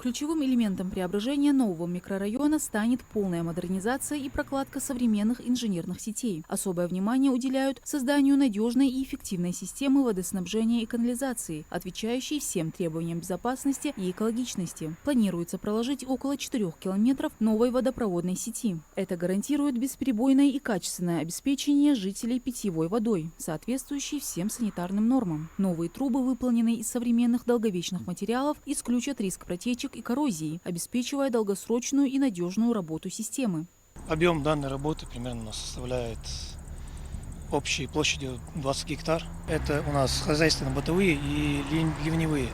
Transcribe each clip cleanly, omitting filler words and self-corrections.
Ключевым элементом преображения нового микрорайона станет полная модернизация и прокладка современных инженерных сетей. Особое внимание уделяют созданию надежной и эффективной системы водоснабжения и канализации, отвечающей всем требованиям безопасности и экологичности. Планируется проложить около 4 километров новой водопроводной сети. Это гарантирует бесперебойное и качественное обеспечение жителей питьевой водой, соответствующей всем санитарным нормам. Новые трубы, выполненные из современных долговечных материалов, исключат риск протечек и коррозии, обеспечивая долгосрочную и надежную работу системы. Объем данной работы примерно составляет общей площадью 20 гектар. Это у нас хозяйственно-бытовые и ливневые.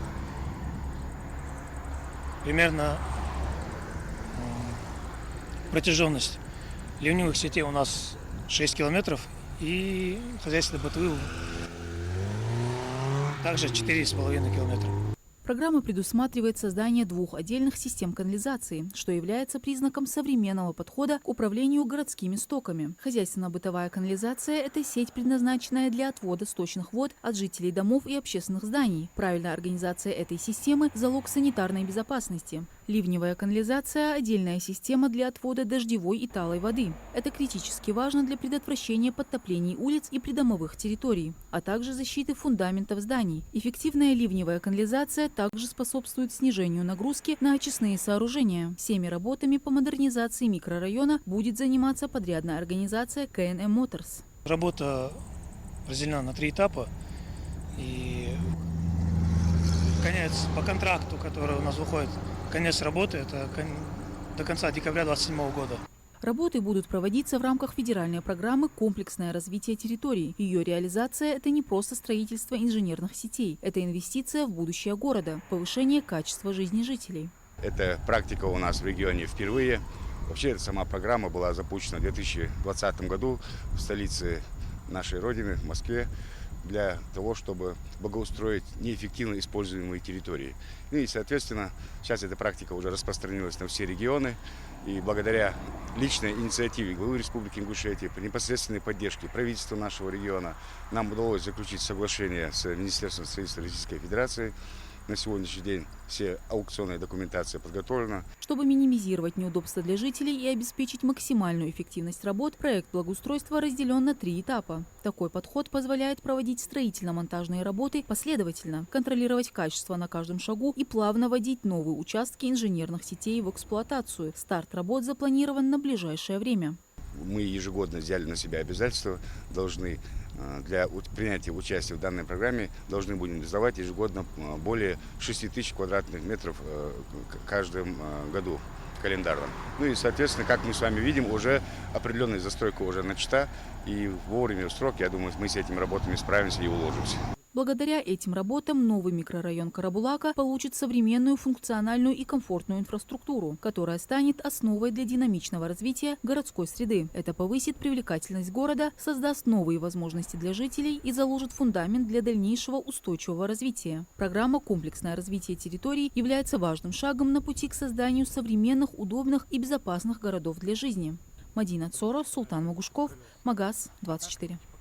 Примерно протяженность ливневых сетей у нас 6 километров и хозяйственно-бытовые также 4,5 километра. Программа предусматривает создание 2 отдельных систем канализации, что является признаком современного подхода к управлению городскими стоками. Хозяйственно-бытовая канализация – это сеть, предназначенная для отвода сточных вод от жителей домов и общественных зданий. Правильная организация этой системы – залог санитарной безопасности. Ливневая канализация – отдельная система для отвода дождевой и талой воды. Это критически важно для предотвращения подтоплений улиц и придомовых территорий, а также защиты фундаментов зданий. Эффективная ливневая канализация также способствует снижению нагрузки на очистные сооружения. Всеми работами по модернизации микрорайона будет заниматься подрядная организация КНМ Motors. Работа разделена на 3 этапа. И конец по контракту, который у нас выходит, конец работы, это до конца декабря 2027 года. Работы будут проводиться в рамках федеральной программы «Комплексное развитие территорий». Ее реализация – это не просто строительство инженерных сетей, это инвестиция в будущее города, повышение качества жизни жителей. Эта практика у нас в регионе впервые. Вообще, сама программа была запущена в 2020 году в столице нашей Родины, в Москве, для того, чтобы благоустроить неэффективно используемые территории. Ну и, соответственно, сейчас эта практика уже распространилась на все регионы. И благодаря личной инициативе главы Республики Ингушетия, по непосредственной поддержке правительства нашего региона, нам удалось заключить соглашение с Министерством строительства Российской Федерации. На сегодняшний день все аукционная документация подготовлена. Чтобы минимизировать неудобства для жителей и обеспечить максимальную эффективность работ, проект благоустройства разделен на 3 этапа. Такой подход позволяет проводить строительно-монтажные работы последовательно, контролировать качество на каждом шагу и плавно вводить новые участки инженерных сетей в эксплуатацию. Старт работ запланирован на ближайшее время. Мы ежегодно взяли на себя обязательства, для принятия участия в данной программе должны будем сдавать ежегодно более 6 тысяч квадратных метров каждом году календарном. Ну и, соответственно, как мы с вами видим, уже определенная застройка уже начата, и вовремя, в срок, я думаю, мы с этими работами справимся и уложимся. Благодаря этим работам новый микрорайон Карабулака получит современную, функциональную и комфортную инфраструктуру, которая станет основой для динамичного развития городской среды. Это повысит привлекательность города, создаст новые возможности для жителей и заложит фундамент для дальнейшего устойчивого развития. Программа «Комплексное развитие территорий» является важным шагом на пути к созданию современных, удобных и безопасных городов для жизни. Мадина Цоро, Султан Магушков, Магаз 24.